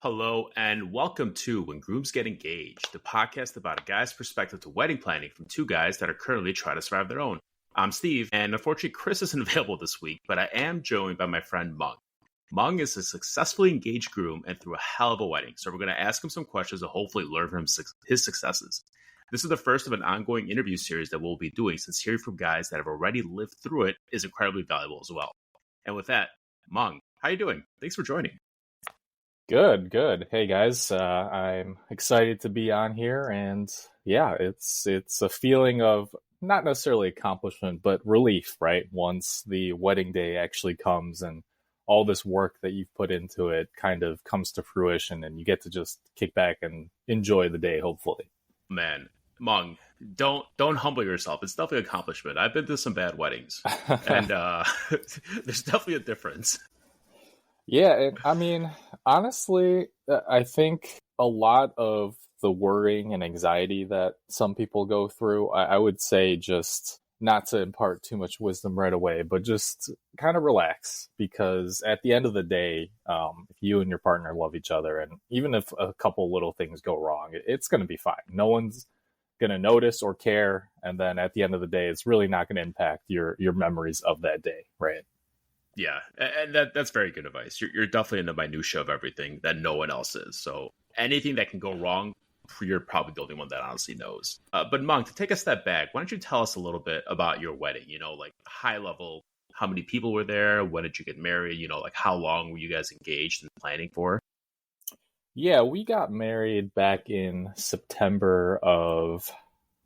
Hello and welcome to When Grooms Get Engaged, the podcast about a guy's perspective to wedding planning from two guys that are currently trying to survive their own. I'm Steve, and unfortunately Chris isn't available this week, but I am joined by my friend Meng. Meng is a successfully engaged groom and threw a hell of a wedding, so we're going to ask him some questions and hopefully learn from his successes. This is the first of an ongoing interview series that we'll be doing, since hearing from guys that have already lived through it is incredibly valuable as well. And with that, Meng, how you doing? Thanks for joining. Good. Hey guys, I'm excited to be on here, and yeah, it's a feeling of not necessarily accomplishment, but relief, right? Once the wedding day actually comes and all this work that you've put into it kind of comes to fruition, and you get to just kick back and enjoy the day, hopefully. Man, Meng, don't humble yourself. It's definitely an accomplishment. I've been to some bad weddings, and there's definitely a difference. Yeah, I mean, honestly, I think a lot of the worrying and anxiety that some people go through, I would say just not to impart too much wisdom right away, but just kind of relax, because at the end of the day, if you and your partner love each other, and even if a couple little things go wrong, it's going to be fine. No one's going to notice or care, and then at the end of the day, it's really not going to impact your memories of that day, right? Yeah, and that's very good advice. You're definitely in the minutia of everything that no one else is. So anything that can go wrong, you're probably the only one that honestly knows. But Meng, to take a step back, why don't you tell us a little bit about your wedding? Like high level, how many people were there? When did you get married? Like how long were you guys engaged and planning for? Yeah, we got married back in September of,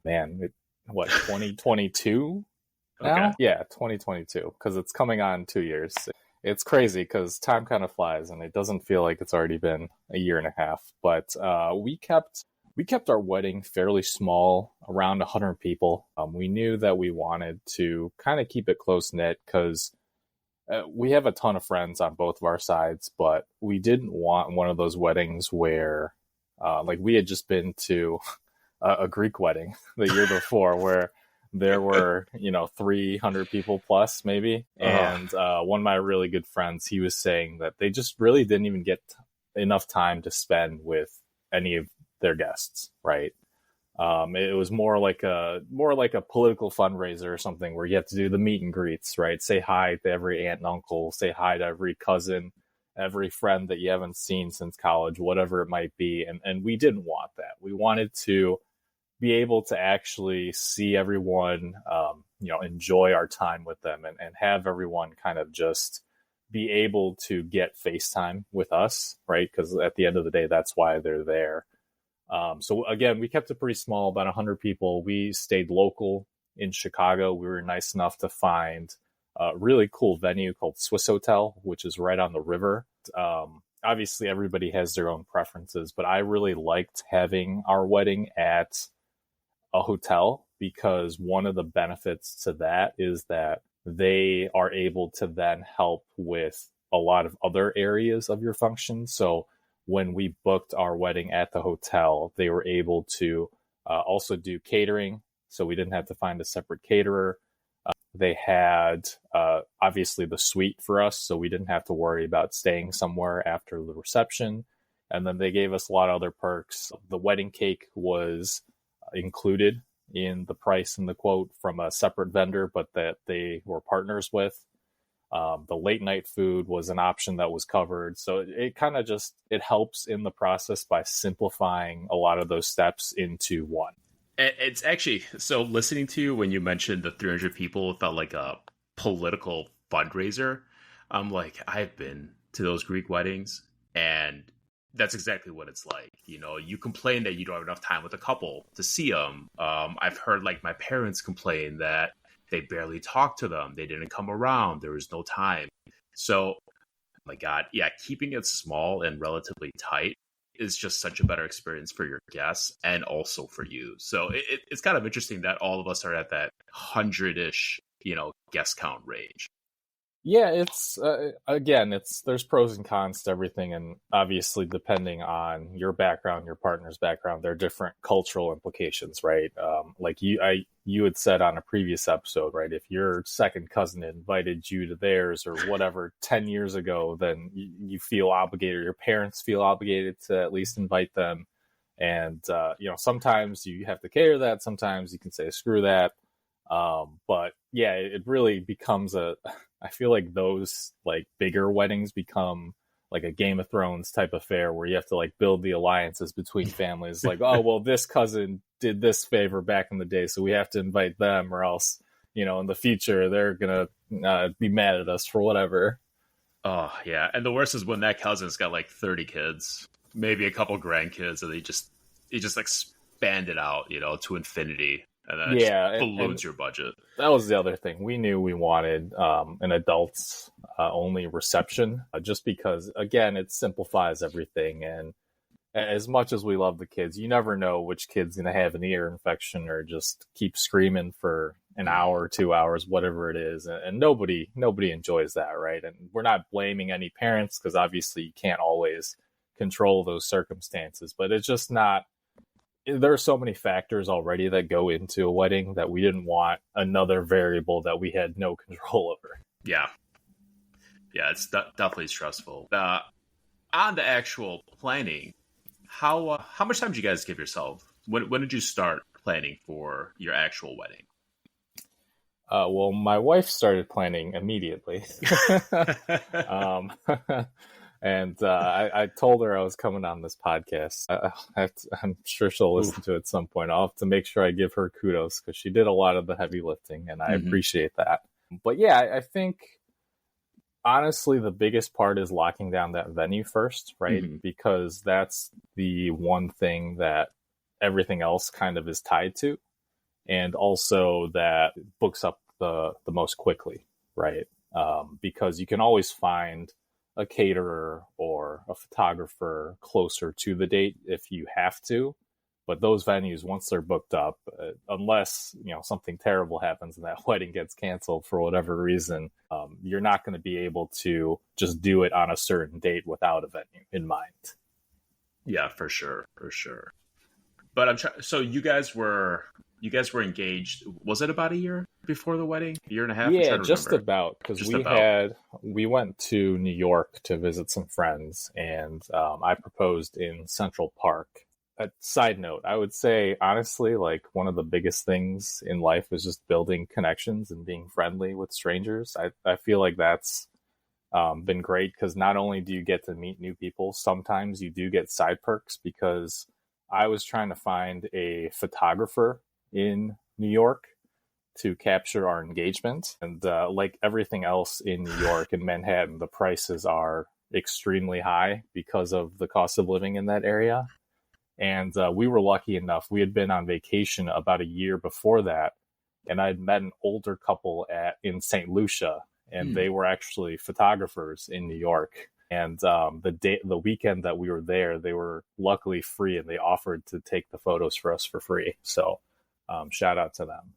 2022? Now? Okay. Yeah, 2022, because it's coming on 2 years. It's crazy because time kind of flies, and it doesn't feel like it's already been a year and a half. But we kept our wedding fairly small, around 100 people. We knew that we wanted to kind of keep it close knit because we have a ton of friends on both of our sides, but we didn't want one of those weddings where, like, we had just been to a Greek wedding the year before where there were, 300 people plus maybe. And one of my really good friends, he was saying that they just really didn't even get enough time to spend with any of their guests, right? It was more like a political fundraiser or something where you have to do the meet and greets, right? Say hi to every aunt and uncle, say hi to every cousin, every friend that you haven't seen since college, whatever it might be. And we didn't want that. We wanted to be able to actually see everyone, enjoy our time with them, and have everyone kind of just be able to get FaceTime with us, right? Because at the end of the day, that's why they're there. So again, we kept it pretty small, about 100 people. We stayed local in Chicago. We were nice enough to find a really cool venue called Swiss Hotel, which is right on the river. Obviously, everybody has their own preferences, but I really liked having our wedding at a hotel, because one of the benefits to that is that they are able to then help with a lot of other areas of your function. So when we booked our wedding at the hotel, they were able to also do catering, so we didn't have to find a separate caterer. They had obviously the suite for us, so we didn't have to worry about staying somewhere after the reception. And then they gave us a lot of other perks. The wedding cake was included in the price and the quote from a separate vendor, but that they were partners with. The late night food was an option that was covered. So it kind of just, it helps in the process by simplifying a lot of those steps into one. It's actually, so listening to you when you mentioned the 300 people, it felt like a political fundraiser. I'm like, I've been to those Greek weddings, and that's exactly what it's like. You complain that you don't have enough time with a couple to see them. I've heard like my parents complain that they barely talked to them. They didn't come around. There was no time. So, oh my God, yeah, keeping it small and relatively tight is just such a better experience for your guests and also for you. So it's kind of interesting that all of us are at that 100-ish, guest count range. Yeah, it's again, it's there's pros and cons to everything, and obviously, depending on your background, your partner's background, there are different cultural implications, right? Like you had said on a previous episode, right? If your second cousin invited you to theirs or whatever 10 years ago, then you feel obligated, or your parents feel obligated to at least invite them, and sometimes you have to cater that, sometimes you can say screw that. But yeah, it really becomes I feel like those like bigger weddings become like a Game of Thrones type affair where you have to like build the alliances between families. Like, oh, well, this cousin did this favor back in the day, so we have to invite them, or else, in the future, they're going to be mad at us for whatever. Oh, yeah. And the worst is when that cousin's got like 30 kids, maybe a couple grandkids, and they just expand it out, to infinity. And then it just Yeah, balloons your budget. that was the other thing. We knew we wanted an adults only reception, just because, again, it simplifies everything. And as much as we love the kids, you never know which kid's going to have an ear infection or just keep screaming for an hour, 2 hours, whatever it is. And nobody enjoys that, right? And we're not blaming any parents, because obviously you can't always control those circumstances, but it's just not. There are so many factors already that go into a wedding that we didn't want another variable that we had no control over. Yeah. Yeah, it's definitely stressful. On the actual planning, how much time did you guys give yourself? When did you start planning for your actual wedding? Well, my wife started planning immediately. um, And I told her I was coming on this podcast. I'm sure she'll listen to it at some point. I'll have to make sure I give her kudos, because she did a lot of the heavy lifting, and I appreciate that. But yeah, I think, honestly, the biggest part is locking down that venue first, right? Because that's the one thing that everything else kind of is tied to. And also that books up the most quickly, right? Because you can always find a caterer or a photographer closer to the date if you have to. But those venues, once they're booked up, unless something terrible happens and that wedding gets canceled for whatever reason, you're not going to be able to just do it on a certain date without a venue in mind. Yeah, for sure. But I'm trying. So you guys were engaged. Was it about a year before the wedding? A year and a half? Yeah, just about, because we went to New York to visit some friends, and I proposed in Central Park. A side note, I would say, honestly, like, one of the biggest things in life is just building connections and being friendly with strangers. I feel like that's been great, because not only do you get to meet new people, sometimes you do get side perks, because I was trying to find a photographer in New York to capture our engagement. And like everything else in New York and Manhattan, the prices are extremely high because of the cost of living in that area. And we were lucky enough. We had been on vacation about a year before that, and I'd met an older couple in St. Lucia, and they were actually photographers in New York. And the weekend that we were there, they were luckily free, and they offered to take the photos for us for free. So shout out to them.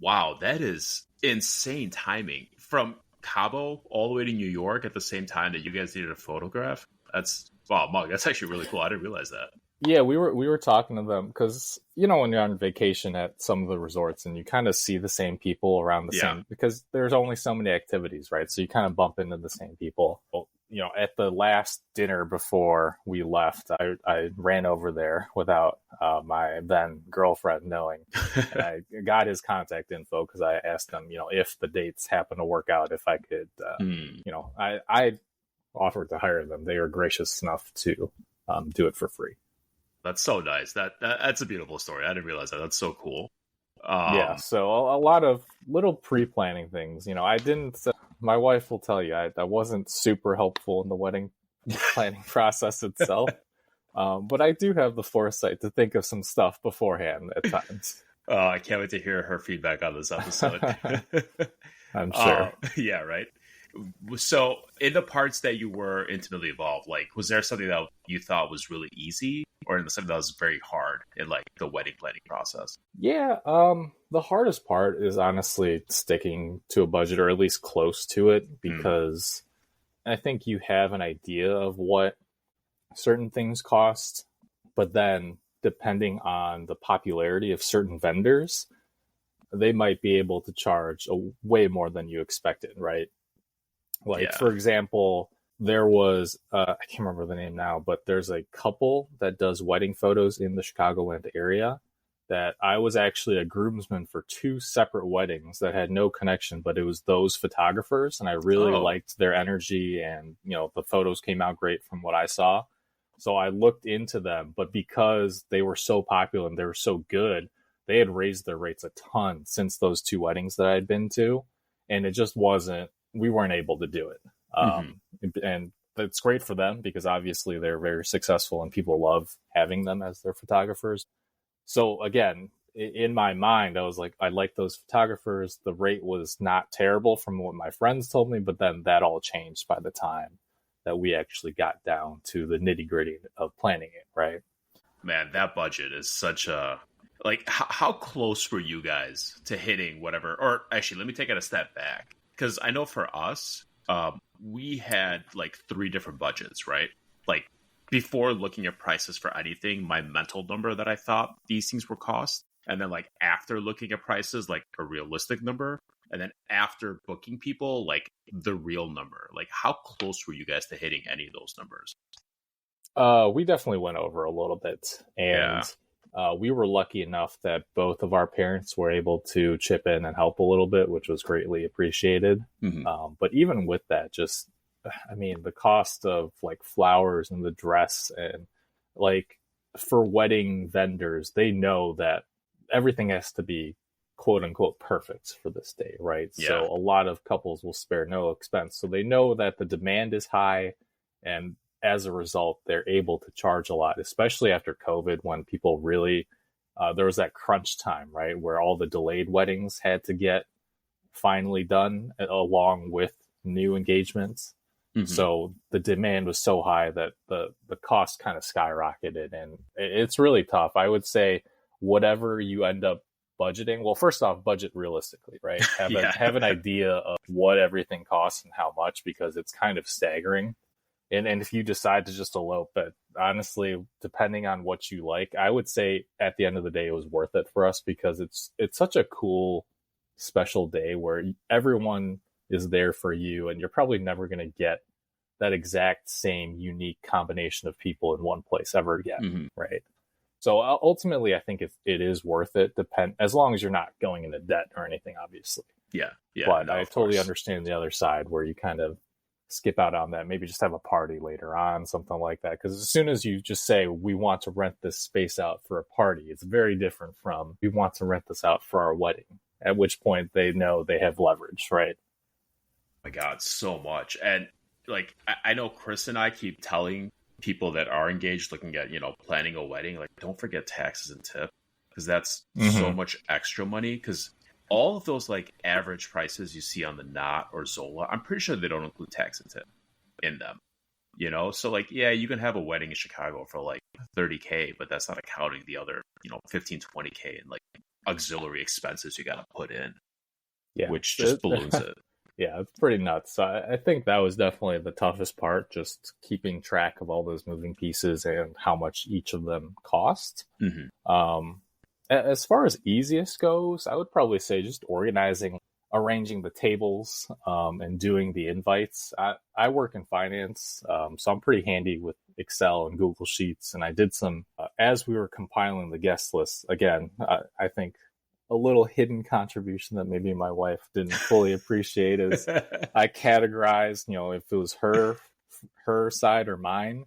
Wow, that is insane timing. From Cabo all the way to New York at the same time that you guys needed a photograph. Wow, that's actually really cool. I didn't realize that. Yeah, we were talking to them, because when you're on vacation at some of the resorts and you kind of see the same people around the same, because there's only so many activities, right? So you kind of bump into the same people. At the last dinner before we left, I ran over there without my then girlfriend knowing. And I got his contact info, because I asked him, if the dates happen to work out, if I could, I offered to hire them. They were gracious enough to do it for free. That's so nice. That's a beautiful story. I didn't realize that. That's so cool. Yeah, so a lot of little pre-planning things. I didn't. My wife will tell you I wasn't super helpful in the wedding planning process itself, but I do have the foresight to think of some stuff beforehand at times. I can't wait to hear her feedback on this episode. I'm sure. Yeah, right. So, in the parts that you were intimately involved, like, was there something that you thought was really easy, or something that was very hard in like the wedding planning process? Yeah, the hardest part is honestly sticking to a budget or at least close to it, Mm, because I think you have an idea of what certain things cost, but then depending on the popularity of certain vendors, they might be able to charge way more than you expected, right? Like, yeah. for example, there was, I can't remember the name now, but there's a couple that does wedding photos in the Chicagoland area that I was actually a groomsman for two separate weddings that had no connection, but it was those photographers. And I really Oh. liked their energy, and, the photos came out great from what I saw. So I looked into them, but because they were so popular and they were so good, they had raised their rates a ton since those two weddings that I had been to. And it just wasn't, we weren't able to do it. Hmm. And that's great for them because obviously they're very successful and people love having them as their photographers. So again, in my mind, I was like, I like those photographers. The rate was not terrible from what my friends told me, but then that all changed by the time that we actually got down to the nitty gritty of planning it, right? Man, that budget is such a like. How close were you guys to hitting whatever? Or actually, let me take it a step back because I know for us, we had like three different budgets, right? Like before looking at prices for anything, my mental number that I thought these things were cost, and then like after looking at prices, like a realistic number, and then after booking people, like the real number. Like how close were you guys to hitting any of those numbers? We definitely went over a little bit, and Yeah. we were lucky enough that both of our parents were able to chip in and help a little bit, which was greatly appreciated. Hmm. But even with that, just, I mean, the cost of like flowers and the dress, and like for wedding vendors, they know that everything has to be quote unquote perfect for this day, right? Yeah. So a lot of couples will spare no expense. So they know that the demand is high, and as a result, they're able to charge a lot, especially after COVID when people really, there was that crunch time, right? Where all the delayed weddings had to get finally done along with new engagements. Hmm. So the demand was so high that the cost kind of skyrocketed, and it's really tough. I would say whatever you end up budgeting, well, first off, budget realistically, right? Yeah. Have an idea of what everything costs and how much, because it's kind of staggering. And if you decide to just elope, but honestly, depending on what you like, I would say at the end of the day, it was worth it for us because it's such a cool, special day where everyone is there for you, and you're probably never going to get that exact same unique combination of people in one place ever again, Hmm. right? So ultimately, I think it is worth it. As long as you're not going into debt or anything, obviously. Yeah. Yeah. But No, I of totally course. understand the other side where you kind of skip out on that. Maybe just have a party later on, something like that. Because as soon as you just say, we want to rent this space out for a party, it's very different from, we want to rent this out for our wedding, at which point they know they have leverage, right? My God, so much. And like, I know Chris and I keep telling people that are engaged looking at, planning a wedding, like, don't forget taxes and tip because that's so Mm-hmm. much extra money. Because all of those like average prices you see on the Knot or Zola, I'm pretty sure they don't include tax and tip in them. So like, yeah, you can have a wedding in Chicago for like 30K, but that's not accounting the other, 15, 20K in like auxiliary expenses you got to put in, Yeah. which just balloons it. Yeah, it's pretty nuts. So I think that was definitely the toughest part, just keeping track of all those moving pieces and how much each of them cost. Hmm. As far as easiest goes, I would probably say just arranging the tables, and doing the invites. I work in finance, so I'm pretty handy with Excel and Google Sheets. And I did some, as we were compiling the guest list, again, I think a little hidden contribution that maybe my wife didn't fully appreciate is I categorized, if it was her side or mine.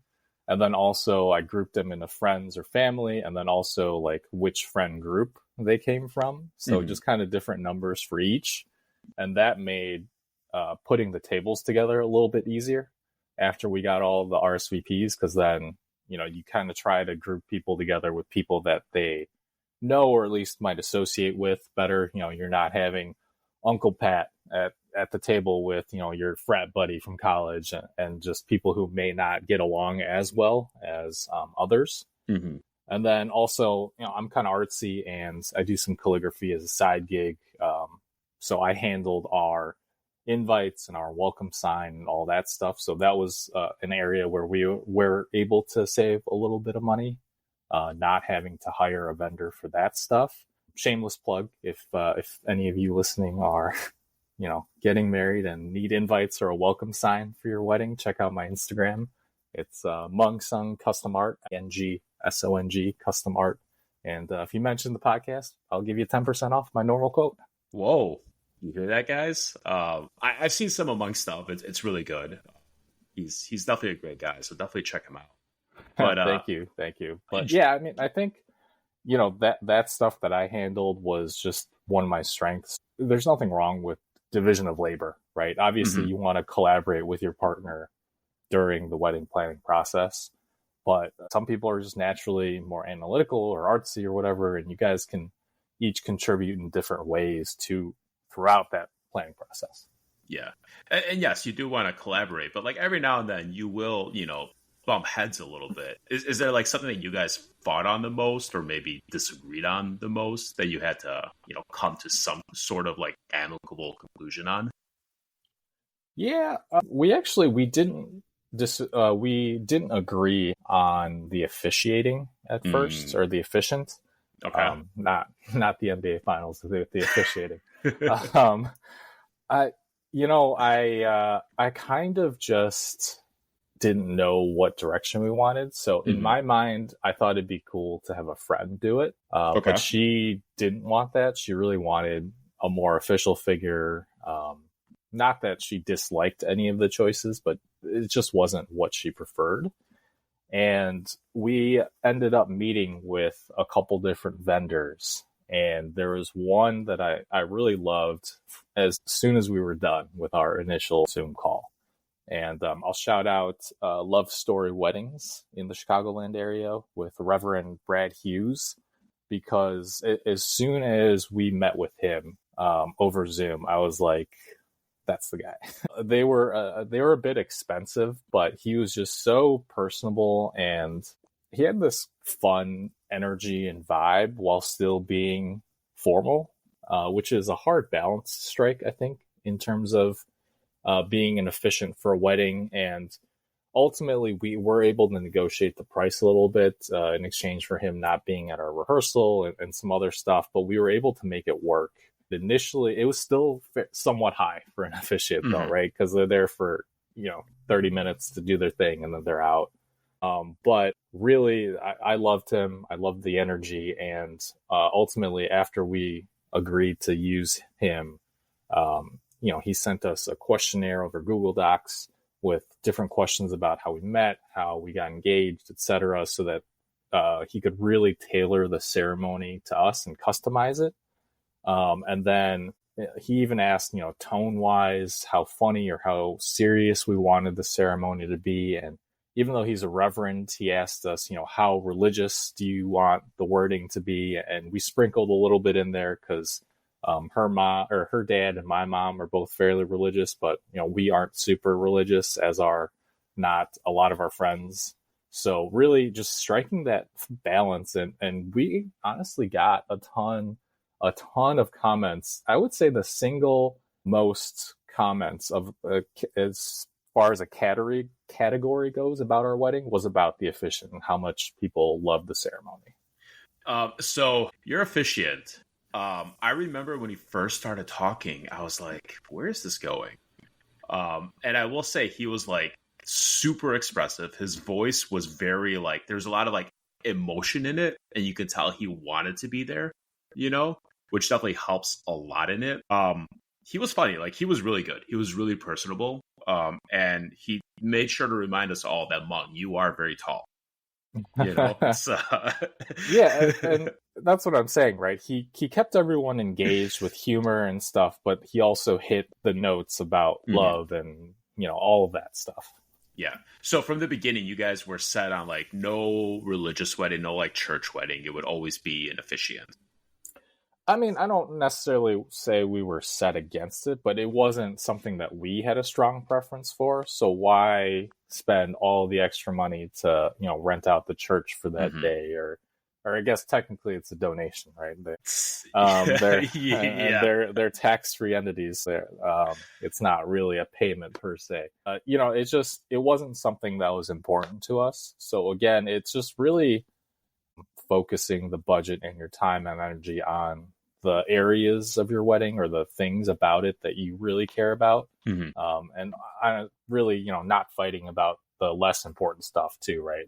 And then also I grouped them into friends or family, and then also like which friend group they came from. So just kind of different numbers for each. And that made putting the tables together a little bit easier after we got all the RSVPs, because then, you kind of try to group people together with people that they know or at least might associate with better. You're not having Uncle Pat at the table with, your frat buddy from college, and just people who may not get along as well as others. Hmm. And then also, I'm kind of artsy and I do some calligraphy as a side gig. So I handled our invites and our welcome sign and all that stuff. So that was an area where we were able to save a little bit of money, not having to hire a vendor for that stuff. Shameless plug, if any of you listening are getting married and need invites or a welcome sign for your wedding, check out my Instagram. It's Meng Song Custom Art, NGSONG Custom Art. And if you mention the podcast, I'll give you 10% off my normal quote. Whoa. You hear that, guys? I've seen some of Monk's stuff. It's really good. He's definitely a great guy, so definitely check him out. But thank you. But yeah, I mean, I think that stuff that I handled was just one of my strengths. There's nothing wrong with division of labor, right? Obviously, you want to collaborate with your partner during the wedding planning process, but some people are just naturally more analytical or artsy or whatever, and you guys can each contribute in different ways throughout that planning process. Yeah. And yes, you do want to collaborate, but like every now and then you will, bump heads a little bit. Is there like something that you guys fought on the most or maybe disagreed on the most that you had to, come to some sort of like amicable conclusion on? Yeah, we didn't agree on the officiating at first, or the efficient. Okay. Not the NBA finals, the officiating. I kind of just didn't know what direction we wanted. So in my mind, I thought it'd be cool to have a friend do it. But she didn't want that. She really wanted a more official figure. Not that she disliked any of the choices, but it just wasn't what she preferred. And we ended up meeting with a couple different vendors. And there was one that I really loved as soon as we were done with our initial Zoom call. And I'll shout out Love Story Weddings in the Chicagoland area with Reverend Brad Hughes, because as soon as we met with him over Zoom, I was like, that's the guy. They were a bit expensive, but he was just so personable and he had this fun energy and vibe while still being formal, which is a hard balance to strike, I think, in terms of being an efficient for a wedding. And ultimately, we were able to negotiate the price a little bit in exchange for him not being at our rehearsal and some other stuff, but we were able to make it work. Initially, it was still somewhat high for an officiant, though, right? Because they're there for 30 minutes to do their thing and then they're out. But really, I loved him. I loved the energy, and ultimately, after we agreed to use him, he sent us a questionnaire over Google Docs with different questions about how we met, how we got engaged, etc., so that he could really tailor the ceremony to us and customize it. And then he even asked, tone-wise, how funny or how serious we wanted the ceremony to be. And even though he's a reverend, he asked us, how religious do you want the wording to be? And we sprinkled a little bit in there because her mom or her dad and my mom are both fairly religious, but we aren't super religious, as are not a lot of our friends. So really just striking that balance, and we honestly got a ton of comments. I would say the single most comments of as far as a category goes about our wedding was about the officiant and how much people loved the ceremony. So you're officiant. I remember when he first started talking, I was like, where is this going? And I will say he was like super expressive. His voice was very like, there's a lot of like emotion in it, and you could tell he wanted to be there, which definitely helps a lot in it. He was funny. Like, he was really good. He was really personable. And he made sure to remind us all that, Mung, you are very tall. So... Yeah, and that's what I'm saying, right? He kept everyone engaged with humor and stuff, but he also hit the notes about love and all of that stuff. Yeah. So from the beginning, you guys were set on like no religious wedding, no like church wedding. It would always be an officiant. I mean, I don't necessarily say we were set against it, but it wasn't something that we had a strong preference for. So why spend all the extra money to, rent out the church for that day, or or I guess technically it's a donation, right? They're and Yeah. they're tax-free entities. It's not really a payment per se. It wasn't something that was important to us. So again, it's just really focusing the budget and your time and energy on the areas of your wedding or the things about it that you really care about. Mhm. And I really, not fighting about the less important stuff too, right?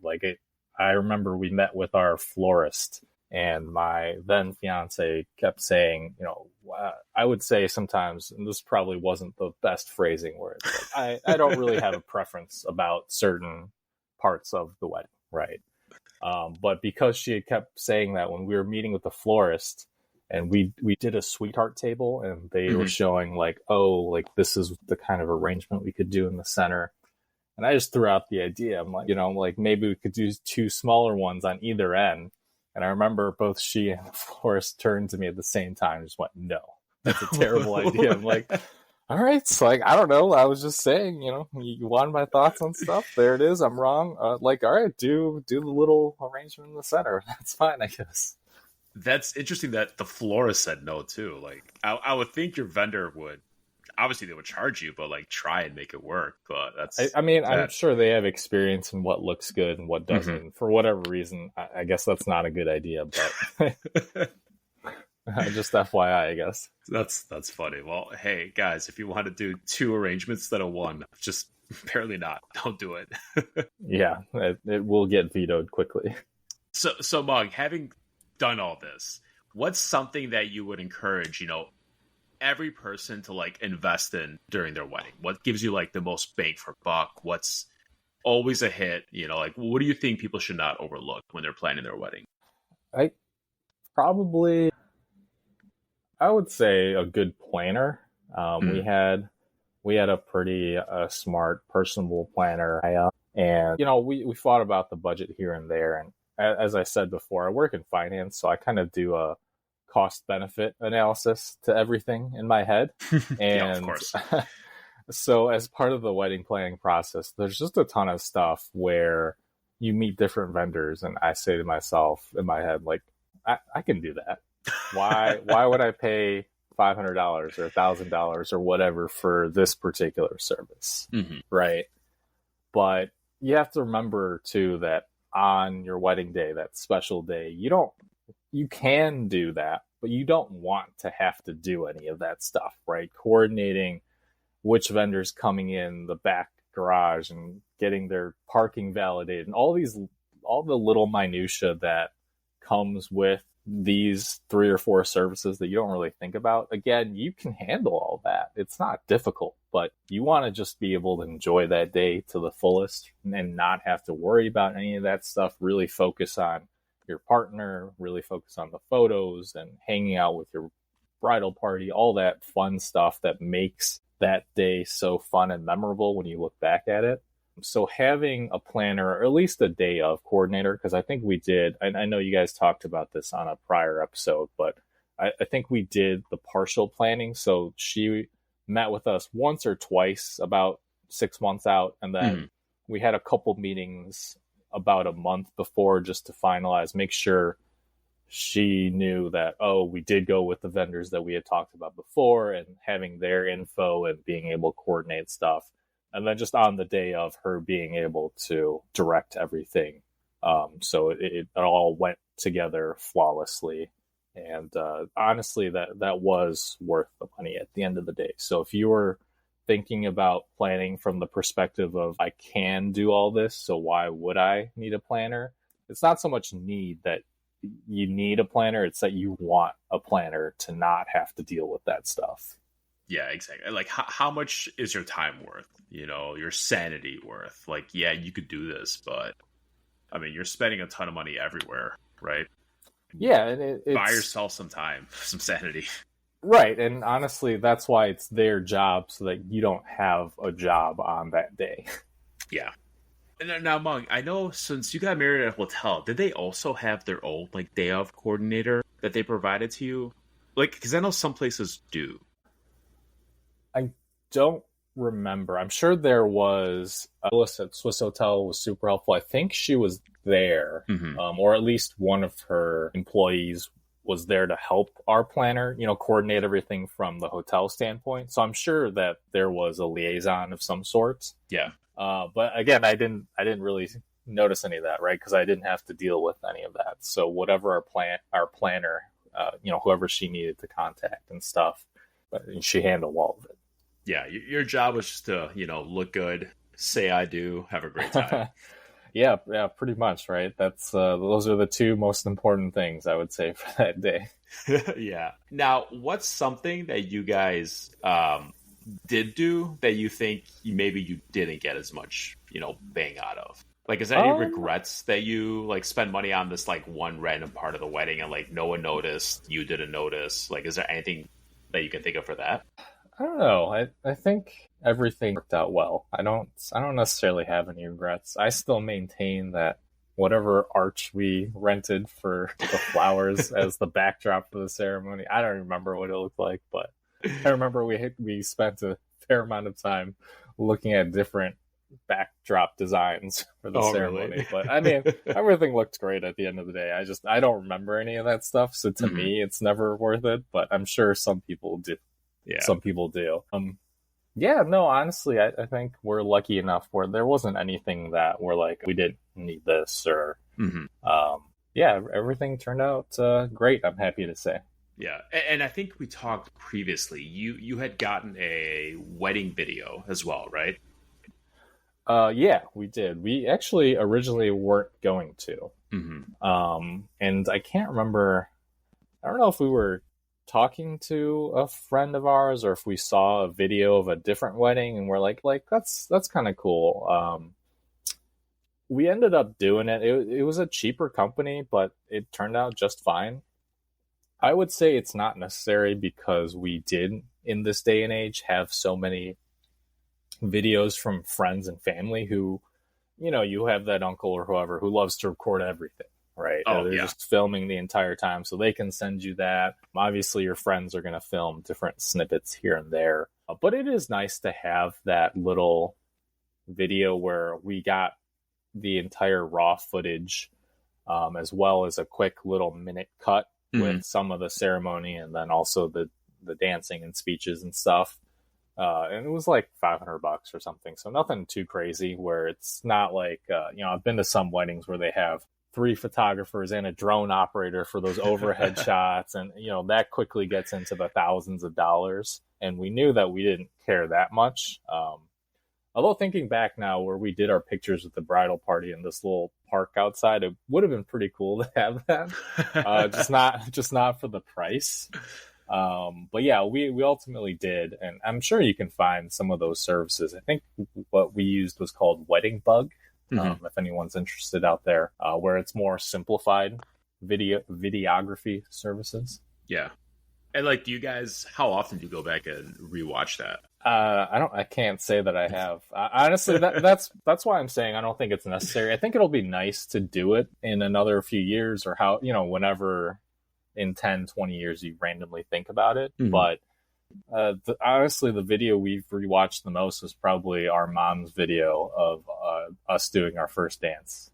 I remember we met with our florist, and my then fiance kept saying, I would say sometimes, and this probably wasn't the best phrasing words, I don't really have a preference about certain parts of the wedding, right? But because she had kept saying that when we were meeting with the florist, and we did a sweetheart table, and they were Mhm. showing this is the kind of arrangement we could do in the center. And I just threw out the idea. I'm like, maybe we could do two smaller ones on either end. And I remember both she and the florist turned to me at the same time and just went, no, that's a terrible idea. I'm like, all right. It's like, I don't know. I was just saying, you wanted my thoughts on stuff. There it is. I'm wrong. All right, do the little arrangement in the center. That's fine, I guess. That's interesting that the florist said no too. Like I would think your vendor would, obviously they would charge you, but like try and make it work. But I mean, I'm sure they have experience in what looks good and what doesn't. Mhm. For whatever reason, I guess that's not a good idea, but just FYI, I guess. That's funny. Well, hey guys, if you want to do two arrangements instead of one, just apparently not. Don't do it. Yeah, it will get vetoed quickly. So Mug, having done all this, what's something that you would encourage, every person to like invest in during their wedding? What gives you like the most bang for buck? What's always a hit? Like what do you think people should not overlook when they're planning their wedding? I probably, I would say a good planner. We had a pretty smart, personable planner, and we thought about the budget here and there. And as I said before, I work in finance, so I kind of do a cost benefit analysis to everything in my head. Yeah, of And course. so as part of the wedding planning process, there's just a ton of stuff where you meet different vendors, and I say to myself in my head, like, I can do that. Why would I pay $500 or $1,000 or whatever for this particular service? Mm-hmm. Right. But you have to remember too that on your wedding day, that special day, you can do that, but you don't want to have to do any of that stuff, right? Coordinating which vendors coming in the back garage and getting their parking validated and all the little minutia that comes with these 3 or 4 services that you don't really think about. Again, you can handle all that. It's not difficult, but you want to just be able to enjoy that day to the fullest and not have to worry about any of that stuff. Really focus on your partner, really focus on the photos and hanging out with your bridal party, all that fun stuff that makes that day so fun and memorable when you look back at it. So having a planner, or at least a day of coordinator, because I think we did, I know you guys talked about this on a prior episode, but I think we did the partial planning. So she met with us once or twice about 6 months out, and then we had a couple meetings about a month before just to finalize, make sure she knew that, we did go with the vendors that we had talked about before, and having their info and being able to coordinate stuff. And then just on the day of, her being able to direct everything. So it all went together flawlessly. And honestly, that was worth the money at the end of the day. So if you were thinking about planning from the perspective of, I can do all this, so why would I need a planner? It's not so much need that you need a planner, it's that you want a planner to not have to deal with that stuff. Yeah, exactly. Like, how much is your time worth? Your sanity worth? Like, yeah, you could do this, but I mean, you're spending a ton of money everywhere, right? Yeah, and it's buy yourself some time, some sanity. Right, and honestly, that's why it's their job, so that you don't have a job on that day. Yeah. And now, Mung, I know since you got married at a hotel, did they also have their own like day of coordinator that they provided to you? Like, because I know some places do. I don't remember. I'm sure there was. Alice at Swiss Hotel was super helpful. I think she was there, Mm-hmm. or at least one of her employees was there to help our planner, coordinate everything from the hotel standpoint. So I'm sure that there was a liaison of some sort. Yeah. But again, I didn't really notice any of that, right? Because I didn't have to deal with any of that. So whatever our planner, whoever she needed to contact and stuff, but she handled all of it. Yeah. Your job was just to, look good, say I do, have a great time. Yeah, pretty much, right? That's those are the two most important things I would say for that day. Yeah. Now, what's something that you guys did do that you think maybe you didn't get as much, bang out of? Like, is there any regrets that you like spend money on this like one random part of the wedding and like no one noticed, you didn't notice? Like, is there anything that you can think of for that? I don't know. I think everything worked out well. I don't necessarily have any regrets. I still maintain that whatever arch we rented for the flowers as the backdrop for the ceremony, I don't remember what it looked like, but I remember we spent a fair amount of time looking at different backdrop designs for the ceremony. Really? But I mean, everything looked great at the end of the day. I don't remember any of that stuff, so to me, it's never worth it. But I'm sure some people do. Yeah, some people do. Yeah, no, honestly, I think we're lucky enough where there wasn't anything that we're like, we didn't need this or, yeah, everything turned out great, I'm happy to say. Yeah, and I think we talked previously, you had gotten a wedding video as well, right? Yeah, we did. We actually originally weren't going to. And I can't remember, I don't know if we were talking to a friend of ours or if we saw a video of a different wedding and we're like that's kind of cool. We ended up doing it. It was a cheaper company, but it turned out just fine. I would say it's not necessary because we did in this day and age have so many videos from friends and family who, you have that uncle or whoever who loves to record everything. Right. They're just filming the entire time, so they can send you that. Obviously, your friends are going to film different snippets here and there. But it is nice to have that little video where we got the entire raw footage, as well as a quick little minute cut with some of the ceremony and then also the dancing and speeches and stuff. And it was like $500 or something. So nothing too crazy where it's not like, I've been to some weddings where they have 3 photographers and a drone operator for those overhead shots. And, that quickly gets into the thousands of dollars. And we knew that we didn't care that much. Although thinking back now where we did our pictures with the bridal party in this little park outside, it would have been pretty cool to have that. Just not for the price. But yeah, we ultimately did. And I'm sure you can find some of those services. I think what we used was called Wedding Bug. If anyone's interested out there, where it's more simplified videography services. Yeah. And like, do you guys, how often do you go back and rewatch that? I can't say that I have. Honestly, that's why I'm saying I don't think it's necessary. I think it'll be nice to do it in another few years or whenever in 10, 20 years you randomly think about it. But honestly, the video we've rewatched the most was probably our mom's video of us doing our first dance.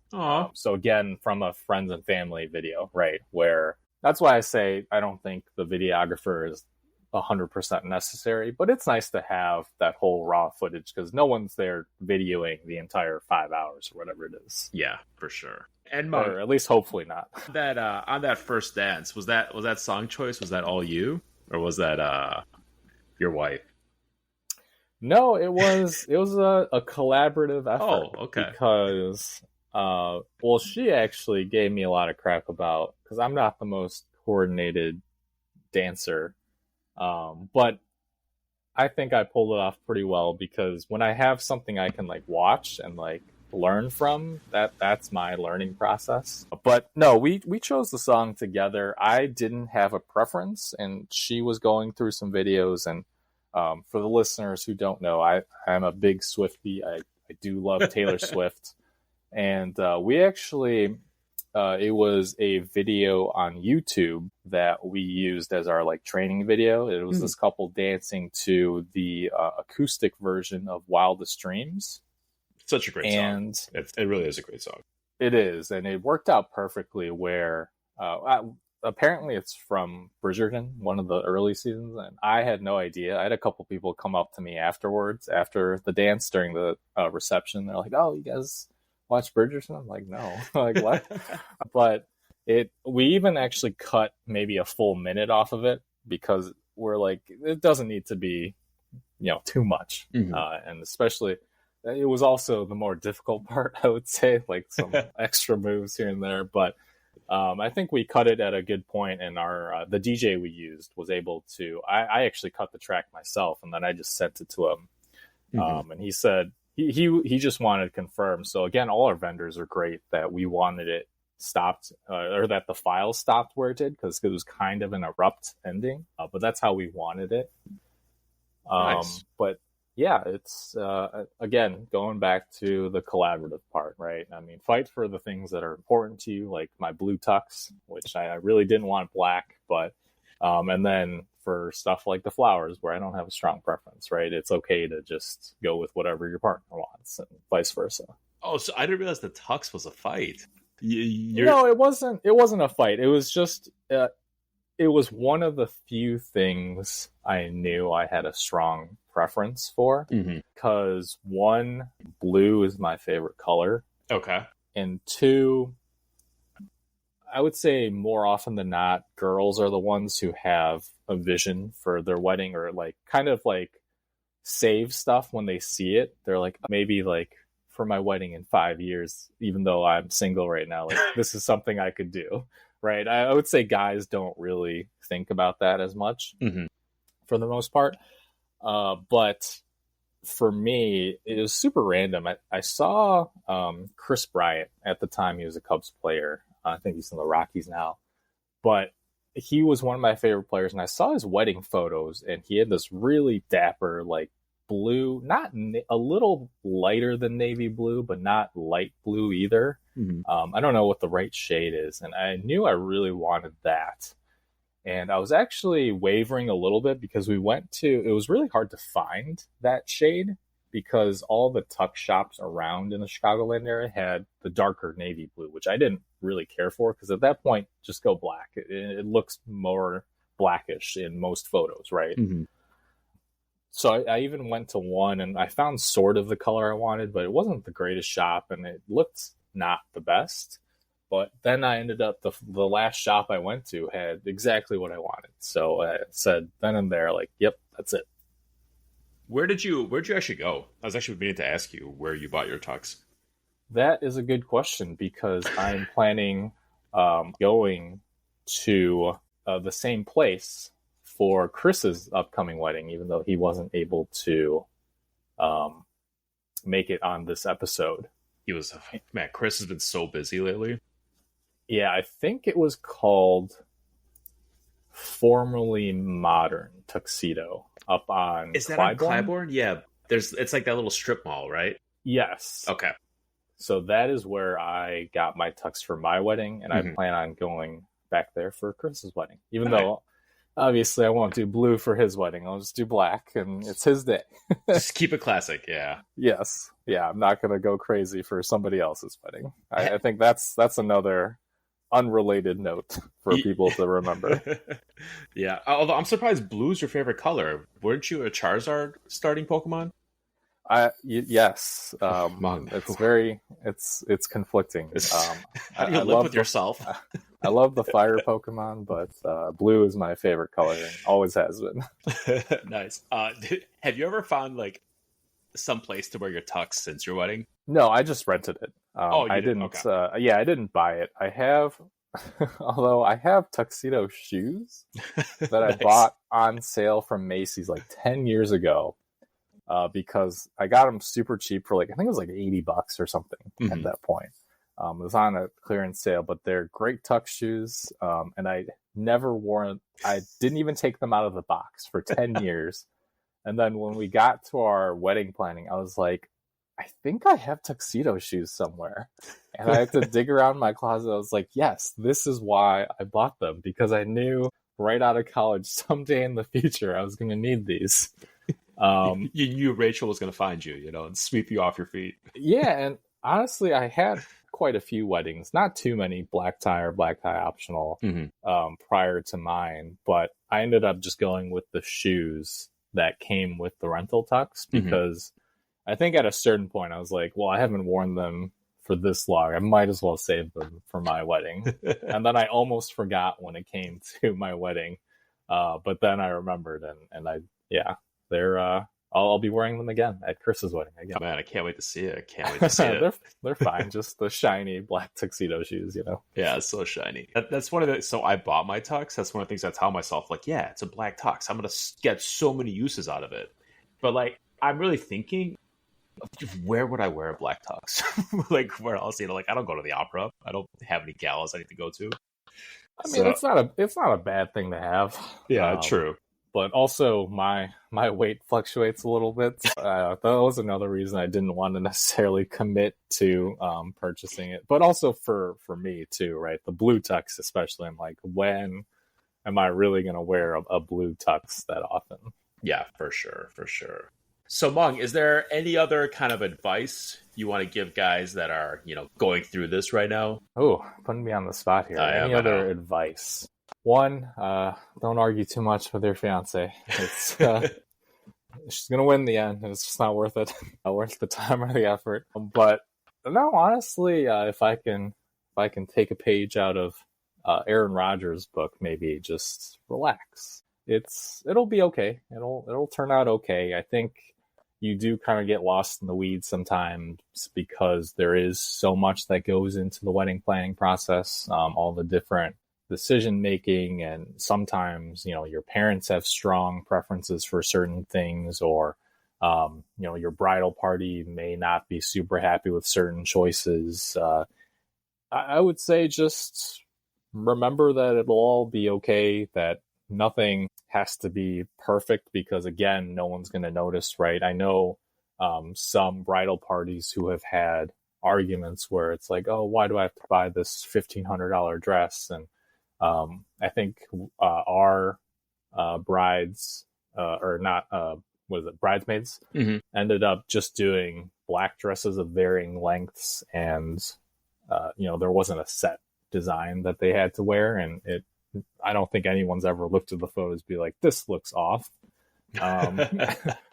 So again, from a friends and family video, right? Where that's why I say I don't think the videographer is 100% necessary, but it's nice to have that whole raw footage because no one's there videoing the entire 5 hours or whatever it is. Yeah, for sure. And or at least hopefully not. That on that first dance, was that song choice? Was that all you, or was that your wife? No, it was a collaborative effort. Oh, okay. Because she actually gave me a lot of crap about because I'm not the most coordinated dancer, but I think I pulled it off pretty well because when I have something I can like watch and like learn from, that's my learning process. But no, we chose the song together. I didn't have a preference, and she was going through some videos. And for the listeners who don't know, I'm a big Swiftie. I do love Taylor Swift. And we actually, it was a video on YouTube that we used as our like training video. It was this couple dancing to the acoustic version of Wildest Dreams. Such a great song. It really is a great song. It is, and it worked out perfectly where apparently it's from Bridgerton, one of the early seasons, and I had no idea. I had a couple people come up to me afterwards, after the dance during the reception. They're like, "Oh, you guys watch Bridgerton?" I'm like, "No." Like, what? But we even actually cut maybe a full minute off of it because we're like, it doesn't need to be, too much. Mhm. And especially, it was also the more difficult part, I would say, like some extra moves here and there. But I think we cut it at a good point, and our the DJ we used was able to. I actually cut the track myself, and then I just sent it to him, and he said he just wanted to confirm. So again, all our vendors are great that we wanted it stopped, or that the file stopped where it did, because it was kind of an abrupt ending. But that's how we wanted it. Nice. But yeah, it's again going back to the collaborative part, right? I mean, fight for the things that are important to you, like my blue tux, which I really didn't want black, but and then for stuff like the flowers, where I don't have a strong preference, right? It's okay to just go with whatever your partner wants, and vice versa. Oh, so I didn't realize the tux was a fight. No, it wasn't. It wasn't a fight. It was just. It was one of the few things I knew I had a strong preference for, because one, blue is my favorite color. Okay. And two, I would say more often than not, girls are the ones who have a vision for their wedding, or like kind of like save stuff when they see it. They're like, maybe like for my wedding in 5 years, even though I'm single right now, like this is something I could do. Right. I would say guys don't really think about that as much for the most part. But for me, it was super random. I saw Chris Bryant at the time. He was a Cubs player. I think he's in the Rockies now. But he was one of my favorite players. And I saw his wedding photos, and he had this really dapper, like blue, not a little lighter than navy blue, but not light blue either. I don't know what the right shade is, and I knew I really wanted that. And I was actually wavering a little bit, because it was really hard to find that shade, because all the tuck shops around in the Chicagoland area had the darker navy blue, which I didn't really care for, because at that point, just go black. It looks more blackish in most photos, right? So I even went to one, and I found sort of the color I wanted, but it wasn't the greatest shop, and it looked not the best. But then I ended up, the last shop I went to had exactly what I wanted. So I said then and there, like, yep, that's it. Where'd you actually go? I was actually meaning to ask you where you bought your tux. That is a good question, because I'm planning going to the same place for Chris's upcoming wedding, even though he wasn't able to make it on this episode. Chris has been so busy lately. Yeah, I think it was called Formerly Modern Tuxedo up on Is that on Clybourne? Yeah, it's like that little strip mall, right? Yes. Okay. So that is where I got my tux for my wedding, and I plan on going back there for Chris's wedding. Even though, obviously, I won't do blue for his wedding. I'll just do black, and it's his day. Just keep it classic, yeah. Yes. Yeah, I'm not going to go crazy for somebody else's wedding. I think that's another unrelated note for people to remember. Yeah, although I'm surprised blue's your favorite color. Weren't you a Charizard starting Pokemon? Yes. It's conflicting. How do you live with yourself? I love the fire Pokemon, but blue is my favorite color and always has been. Nice. Have you ever found like some place to wear your tux since your wedding? No, I just rented it. I didn't. Okay. I didn't buy it. I have, although I have tuxedo shoes that I bought on sale from Macy's like 10 years ago. Because I got them super cheap for I think it was like $80 or something at that point. It was on a clearance sale, but they're great tux shoes. And I never wore them. I didn't even take them out of the box for 10 years. And then when we got to our wedding planning, I was like, I think I have tuxedo shoes somewhere. And I had to dig around my closet. I was like, yes, this is why I bought them, because I knew right out of college, someday in the future, I was going to need these. You knew Rachel was going to find you, and sweep you off your feet. Yeah, and honestly, I had quite a few weddings, not too many black tie or black tie optional prior to mine, but I ended up just going with the shoes that came with the rental tux because I think at a certain point I was like, well, I haven't worn them for this long. I might as well save them for my wedding. And then I almost forgot when it came to my wedding. But then I remembered I'll be wearing them again at Chris's wedding again. Oh, man, I can't wait to see it. I can't wait to see it. They're fine. Just the shiny black tuxedo shoes, you know? Yeah, it's so shiny. That's one of the... So I bought my tux. That's one of the things I tell myself, like, yeah, it's a black tux. I'm going to get so many uses out of it. But, like, I'm really thinking, where would I wear a black tux? Like, where else? You know, like, I don't go to the opera. I don't have any galas I need to go to. I mean, it's not a bad thing to have. Yeah, true. But also my weight fluctuates a little bit. That was another reason I didn't want to necessarily commit to purchasing it. But also for me too, right? The blue tux especially. I'm like, when am I really going to wear a blue tux that often? Yeah, for sure. So Meng, is there any other kind of advice you want to give guys that are, you know, going through this right now? Oh, putting me on the spot here. Any other advice? One, don't argue too much with your fiance. It's she's gonna win in the end, and it's just not worth it. Not worth the time or the effort. But no, honestly, if I can take a page out of Aaron Rodgers' book, maybe just relax. It'll be okay. It'll turn out okay. I think you do kind of get lost in the weeds sometimes because there is so much that goes into the wedding planning process. All the different decision making, and sometimes, you know, your parents have strong preferences for certain things, or you know, your bridal party may not be super happy with certain choices. I would say just remember that it'll all be okay, that nothing has to be perfect, because again, no one's going to notice, right? I know some bridal parties who have had arguments where it's like, oh, why do I have to buy this $1,500 dress? And I think our brides, bridesmaids, ended up just doing black dresses of varying lengths, and you know, there wasn't a set design that they had to wear, and I don't think anyone's ever looked at the photos and be like, this looks off.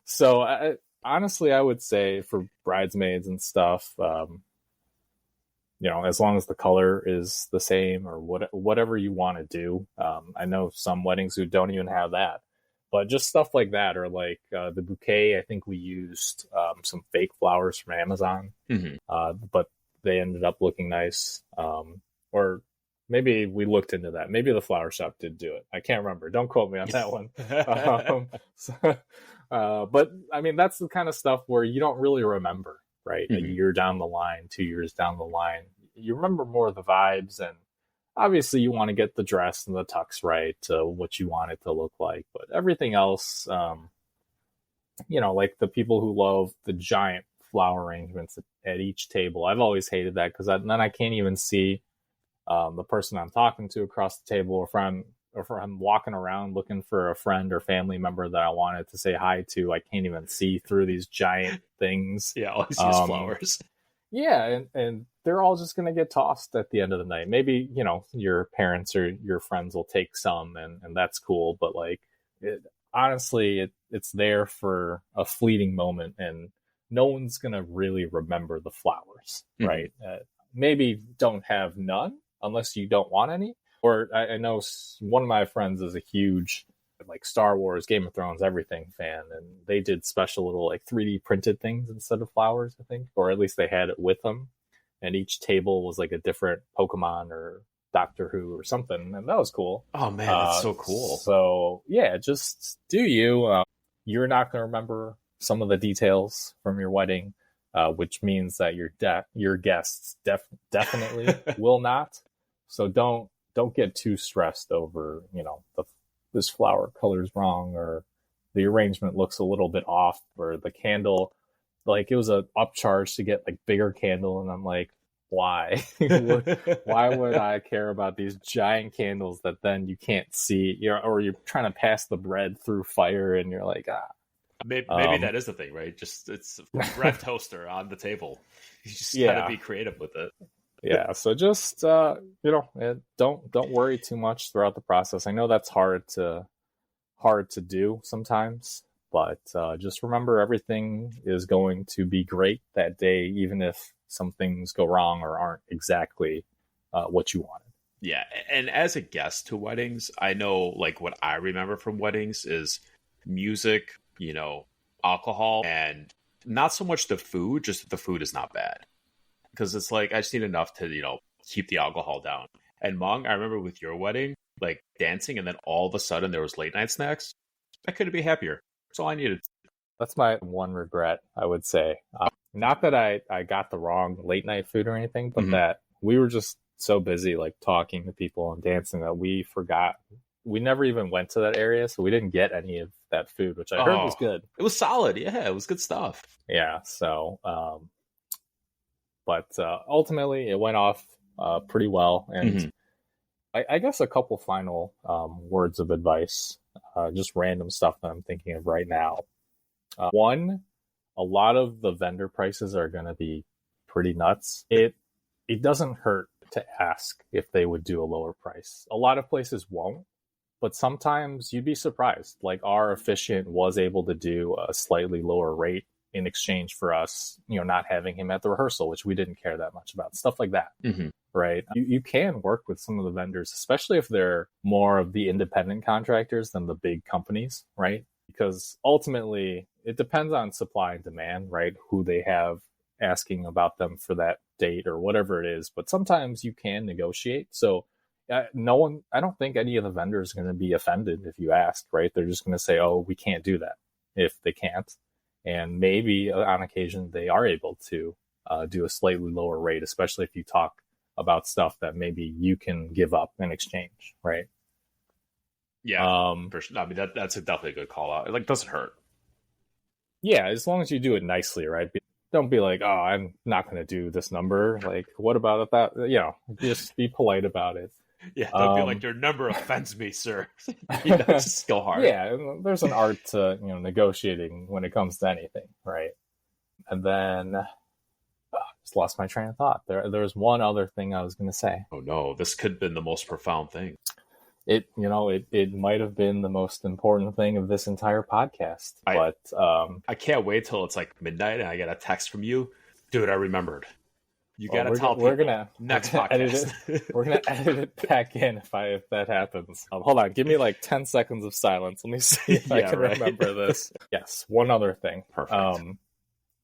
So honestly, I would say for bridesmaids and stuff, you know, as long as the color is the same, or whatever you want to do. I know some weddings who don't even have that, but just stuff like that, or like the bouquet. I think we used some fake flowers from Amazon, but they ended up looking nice. Or maybe we looked into that. Maybe the flower shop did do it. I can't remember. Don't quote me on that one. But I mean, that's the kind of stuff where you don't really remember, right? A year down the line, 2 years down the line, you remember more of the vibes, and obviously you want to get the dress and the tux right, what you want it to look like. But everything else, you know, like the people who love the giant flower arrangements at each table, I've always hated that, because then I can't even see the person I'm talking to across the table, or if I'm walking around looking for a friend or family member that I wanted to say hi to, I can't even see through these giant things. Yeah, all I see is flowers. Yeah, and they're all just going to get tossed at the end of the night. Maybe, you know, your parents or your friends will take some, and that's cool. But like, honestly, it's there for a fleeting moment, and no one's going to really remember the flowers, right? Maybe don't have none unless you don't want any. Or I know one of my friends is a huge, like, Star Wars, Game of Thrones, everything fan, and they did special little, like, 3D printed things instead of flowers, I think, or at least they had it with them. And each table was like a different Pokemon or Doctor Who or something, and that was cool. Oh man, that's so cool. So yeah, just do you. You're not going to remember some of the details from your wedding, which means that your guests definitely will not. So don't get too stressed over, you know, this flower color's wrong, or the arrangement looks a little bit off, or the candle, like, it was a upcharge to get like bigger candle, and I'm like, why? Why would I care about these giant candles that then you can't see, or you're trying to pass the bread through fire, and you're like, Maybe that is the thing, right? Just it's a bread toaster on the table. You just gotta be creative with it. Yeah, so just don't worry too much throughout the process. I know that's hard to do sometimes, but just remember everything is going to be great that day, even if some things go wrong or aren't exactly what you wanted. Yeah, and as a guest to weddings, I know like what I remember from weddings is music, alcohol, and not so much the food, just that the food is not bad. Because it's like I just need enough to, keep the alcohol down. And Mong, I remember with your wedding, like dancing, and then all of a sudden there was late night snacks. I couldn't be happier. That's all I needed. That's my one regret, I would say. Not that I got the wrong late night food or anything, but that we were just so busy like talking to people and dancing that we forgot. We never even went to that area, so we didn't get any of that food, which I heard was good. It was solid. Yeah, it was good stuff. Yeah, so but ultimately it went off pretty well. And I guess a couple final words of advice, just random stuff that I'm thinking of right now. One, a lot of the vendor prices are going to be pretty nuts. It doesn't hurt to ask if they would do a lower price. A lot of places won't, but sometimes you'd be surprised. Like our officiant was able to do a slightly lower rate in exchange for us, not having him at the rehearsal, which we didn't care that much about. Stuff like that, right? You can work with some of the vendors, especially if they're more of the independent contractors than the big companies, right? Because ultimately it depends on supply and demand, right? Who they have asking about them for that date or whatever it is. But sometimes you can negotiate. So I don't think any of the vendors are going to be offended if you ask, right? They're just going to say, oh, we can't do that if they can't. And maybe on occasion they are able to do a slightly lower rate, especially if you talk about stuff that maybe you can give up in exchange, right? Yeah, for sure. I mean, that's definitely a good call out. It like doesn't hurt. Yeah, as long as you do it nicely, right? Don't be like, oh, I'm not going to do this number. Like, what about that? Just be polite about it. Yeah, don't be like, your number offends me, sir. Just go hard. Yeah, there's an art to negotiating when it comes to anything, right? And then just lost my train of thought. There's one other thing I was going to say. Oh no, this could have been the most profound thing. It might have been the most important thing of this entire podcast. But I can't wait till it's like midnight and I get a text from you, dude. I remembered. You gotta tell people. We're gonna next podcast. We're gonna edit it back in if that happens. Hold on, give me like 10 seconds of silence. Let me see if I can remember this. Yes, one other thing. Perfect.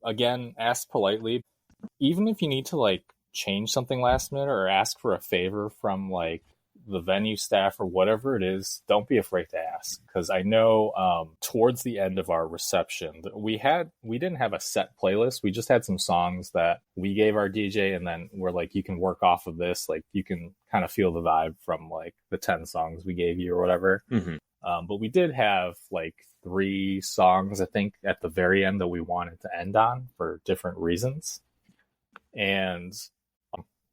Again, ask politely. Even if you need to like change something last minute or ask for a favor from like the venue staff or whatever it is, don't be afraid to ask. Because I know towards the end of our reception, we didn't have a set playlist. We just had some songs that we gave our DJ, and then we're like, you can work off of this. Like you can kind of feel the vibe from like the 10 songs we gave you or whatever. But we did have like 3 songs, I think, at the very end that we wanted to end on for different reasons. And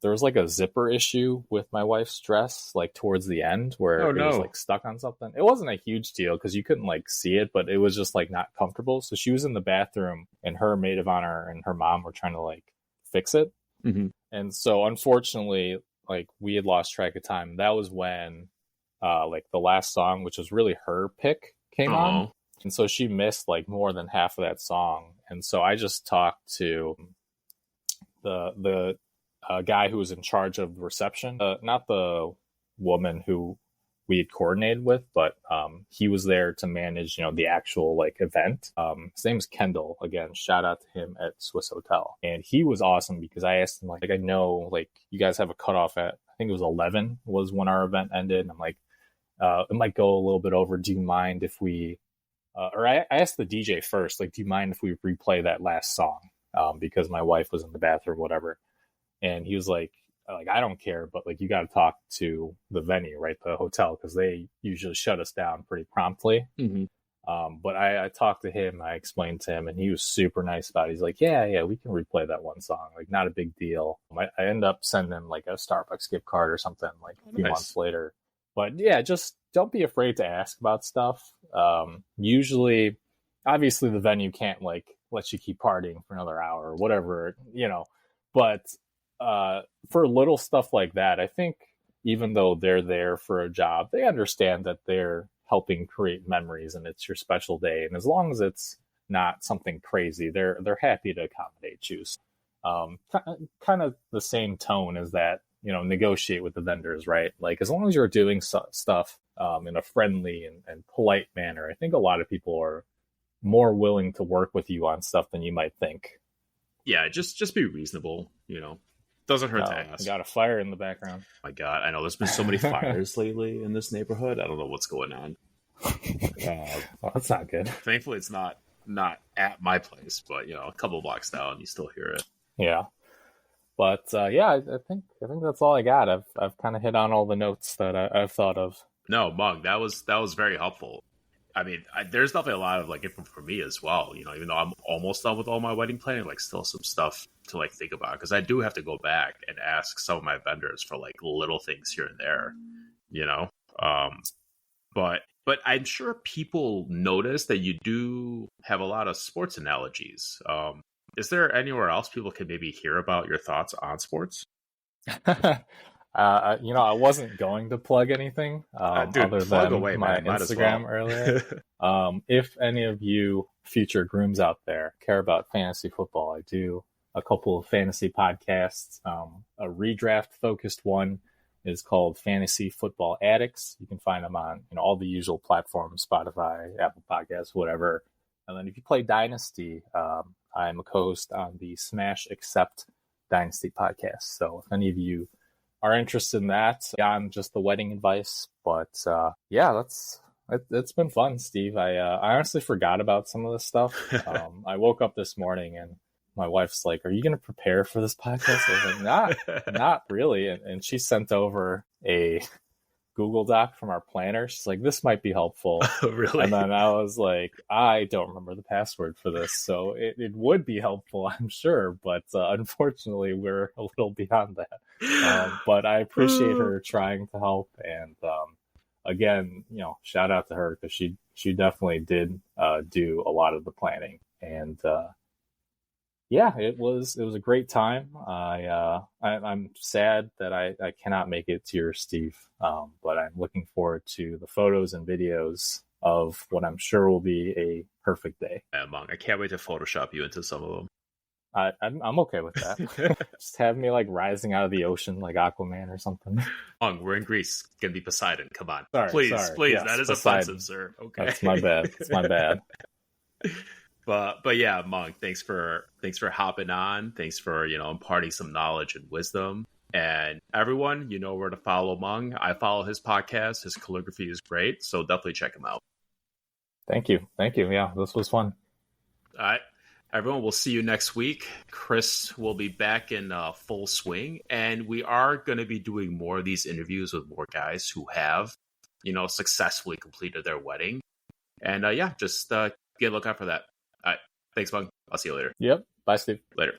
there was like a zipper issue with my wife's dress, like towards the end where it was like stuck on something. It wasn't a huge deal because you couldn't like see it, but it was just like not comfortable. So she was in the bathroom and her maid of honor and her mom were trying to like fix it. And so unfortunately, like we had lost track of time. That was when like the last song, which was really her pick, came on. And so she missed like more than half of that song. And so I just talked to the guy who was in charge of the reception, not the woman who we had coordinated with, but he was there to manage, the actual like event. His name is Kendall. Again, shout out to him at Swiss Hotel. And he was awesome because I asked him like I know like you guys have a cutoff at, I think it was 11 was when our event ended. And I'm like, it might go a little bit over. Do you mind if we, or I asked the DJ first, like, do you mind if we replay that last song? Because my wife was in the bathroom, whatever. And he was like, I don't care, but like, you got to talk to the venue, right? The hotel, because they usually shut us down pretty promptly. But I talked to him, I explained to him, and he was super nice about it. He's like, yeah, we can replay that one song. Like, not a big deal. I end up sending him like a Starbucks gift card or something like a few months later. But yeah, just don't be afraid to ask about stuff. Usually, obviously the venue can't like let you keep partying for another hour or whatever, but for little stuff like that, I think even though they're there for a job, they understand that they're helping create memories and it's your special day. And as long as it's not something crazy, they're happy to accommodate you. Kind of the same tone as that, negotiate with the vendors, right? Like as long as you're doing stuff in a friendly and polite manner, I think a lot of people are more willing to work with you on stuff than you might think. Yeah, just be reasonable. Doesn't hurt to ask. You got a fire in the background. Oh my God, I know there's been so many fires lately in this neighborhood. I don't know what's going on. Well, that's not good. Thankfully, it's not at my place, but a couple blocks down, you still hear it. Yeah, but I think that's all I got. I've kind of hit on all the notes that I've thought of. No, Mung, that was very helpful. I mean, there's definitely a lot of info for me as well. Even though I'm almost done with all my wedding planning, still some stuff to think about because I do have to go back and ask some of my vendors for little things here and there. But I'm sure people notice that you do have a lot of sports analogies. Is there anywhere else people can maybe hear about your thoughts on sports? I wasn't going to plug anything dude, other than away, my Instagram earlier. If any of you future grooms out there care about fantasy football, I do a couple of fantasy podcasts. A redraft-focused one is called Fantasy Football Addicts. You can find them on all the usual platforms, Spotify, Apple Podcasts, whatever. And then if you play Dynasty, I'm a co-host on the Smash Accept Dynasty podcast. So if any of you are interested in that, beyond just the wedding advice. But it's been fun, Steve. I honestly forgot about some of this stuff. I woke up this morning and my wife's like, "Are you going to prepare for this podcast?" I was like, not really. And she sent over a Google Doc from our planner. She's like, "This might be helpful." Really? And then I was like, "I don't remember the password for this, so it would be helpful, I'm sure, but unfortunately, we're a little beyond that." But I appreciate her trying to help, and again, shout out to her because she definitely did do a lot of the planning, and it was a great time. I'm sad that I cannot make it to yours, Steve, but I'm looking forward to the photos and videos of what I'm sure will be a perfect day. Yeah, Monk, I can't wait to Photoshop you into some of them. I'm okay with that. Just have me rising out of the ocean like Aquaman or something. Monk, we're in Greece. It's gonna be Poseidon. Come on, sorry. Please. Yes, that is Poseidon. offensive, sir. Okay, that's my bad. It's my bad. But yeah, Monk, thanks for hopping on. Thanks for imparting some knowledge and wisdom. And everyone, where to follow Mung. I follow his podcast. His calligraphy is great, so definitely check him out. Thank you. Yeah, this was fun. All right, everyone, we'll see you next week. Chris will be back in full swing, and we are going to be doing more of these interviews with more guys who have, successfully completed their wedding. And just get a look out for that. All right, thanks, Mung. I'll see you later. Yep. Bye, Steve. Later.